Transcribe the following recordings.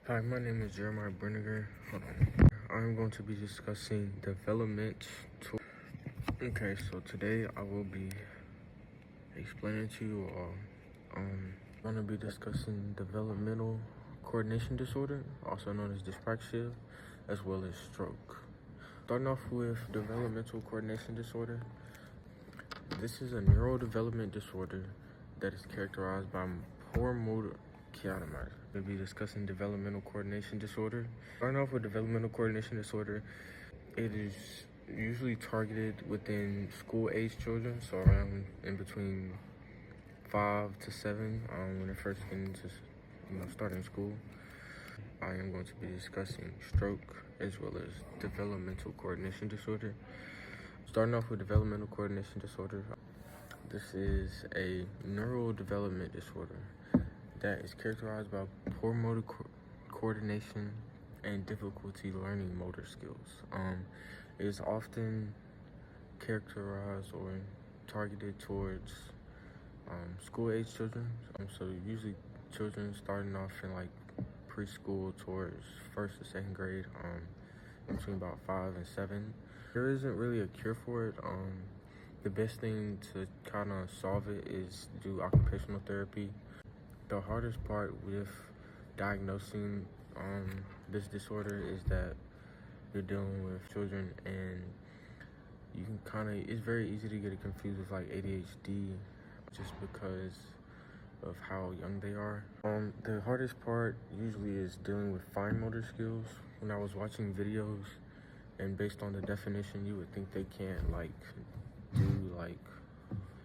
Hi, my name is Jeremiah Brenniger. Hold on. I'm going to be discussing development. Okay, so today I will be explaining to you all. I'm going to be discussing developmental coordination disorder, also known as dyspraxia, as well as stroke. Starting off with developmental coordination disorder. This is a neurodevelopment disorder that is characterized by poor motor. We'll be discussing developmental coordination disorder. Starting off with developmental coordination disorder, it is usually targeted within school-age children, so around in between 5 to 7 when they first get into starting school. I am going to be discussing stroke as well as developmental coordination disorder. Starting off with developmental coordination disorder, this is a neurodevelopment disorder that is characterized by poor motor coordination and difficulty learning motor skills. It is often characterized or targeted towards school-age children. So usually children starting off in like preschool towards first or second grade, between about 5 and 7. There isn't really a cure for it. The best thing to kind of solve it is do occupational therapy. The hardest part with diagnosing this disorder is that you're dealing with children, and you can it's very easy to get it confused with like ADHD just because of how young they are. The hardest part usually is dealing with fine motor skills. When I was watching videos, and based on the definition, you would think they can't like do like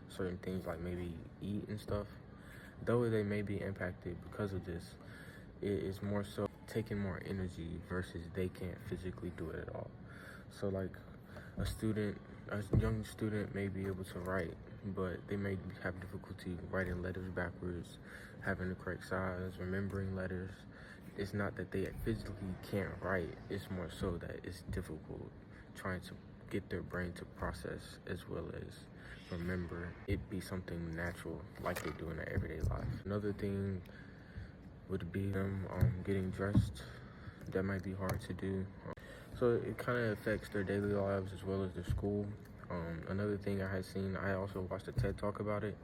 certain things like maybe eat and stuff. Though they may be impacted because of this, it is more so taking more energy versus they can't physically do it at all. So like a young student may be able to write, but they may have difficulty writing letters backwards, having the correct size, remembering letters. It's not that they physically can't write, it's more so that it's difficult trying to get their brain to process as well as remember it be something natural like they do in their everyday life. Another thing would be them getting dressed. That might be hard to do. So it kind of affects their daily lives as well as their school. Another thing I had seen, I also watched a TED talk about it.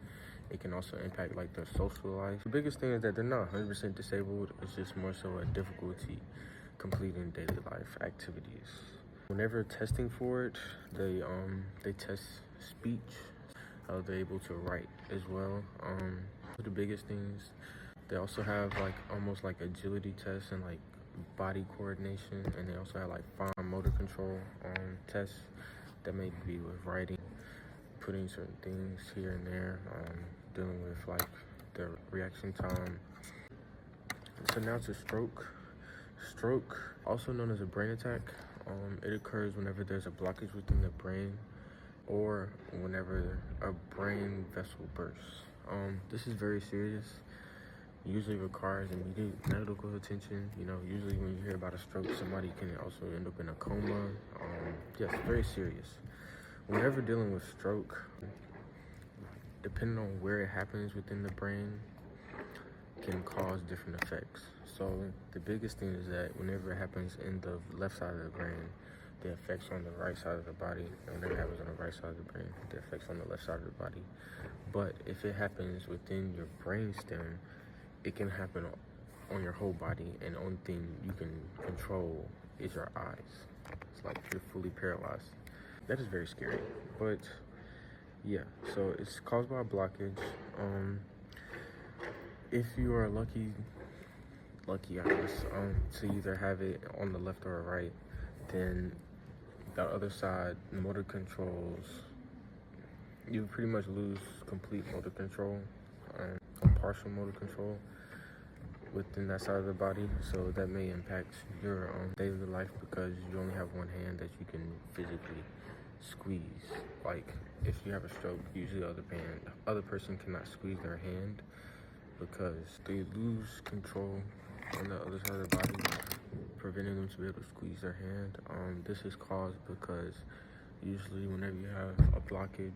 It can also impact like their social life. The biggest thing is that they're not 100% disabled. It's just more so a difficulty completing daily life activities. Whenever testing for it, they test speech, how they're able to write as well. The biggest things, they also have like almost like agility tests and like body coordination, and they also have like fine motor control tests that may be with writing, putting certain things here and there, dealing with like their reaction time. So now to stroke. Stroke, also known as a brain attack, it occurs whenever there's a blockage within the brain or whenever a brain vessel bursts. This is very serious. Usually requires immediate medical attention. Usually when you hear about a stroke, somebody can also end up in a coma. Yes, very serious. Whenever dealing with stroke, depending on where it happens within the brain, can cause different effects. So the biggest thing is that whenever it happens in the left side of the brain, the effects on the right side of the body. And whenever it happens on the right side of the brain, the effects on the left side of the body. But if it happens within your brain stem, it can happen on your whole body, and the only thing you can control is your eyes. It's like you're fully paralyzed. That is very scary. But yeah, so it's caused by a blockage. If you are lucky, I guess, to either have it on the left or right, then the other side, motor controls, you pretty much lose complete motor control, partial motor control within that side of the body. So that may impact your daily life because you only have one hand that you can physically squeeze. Like if you have a stroke, usually the other person cannot squeeze their hand because they lose control on the other side of the body, preventing them to be able to squeeze their hand. This is caused because usually whenever you have a blockage,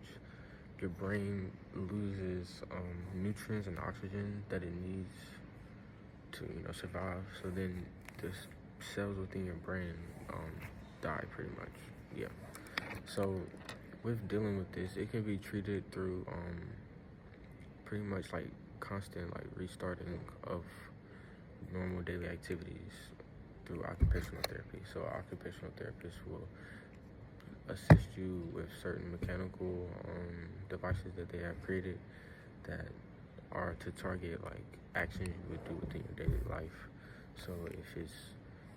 your brain loses nutrients and oxygen that it needs to survive. So then the cells within your brain die pretty much. Yeah. So with dealing with this, it can be treated through pretty much like constant like restarting of normal daily activities through occupational therapy. So occupational therapists will assist you with certain mechanical devices that they have created that are to target like actions you would do within your daily life. So if it's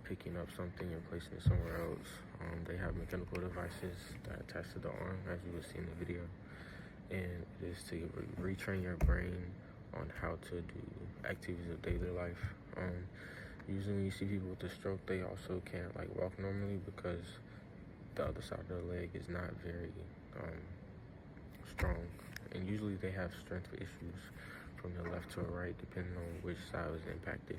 picking up something and placing it somewhere else, they have mechanical devices that attach to the arm, as you will see in the video, and it is to retrain your brain on how to do activities of daily life. Usually when you see people with a stroke, they also can't like walk normally because the other side of the leg is not very strong, and usually they have strength issues from the left to the right depending on which side was impacted.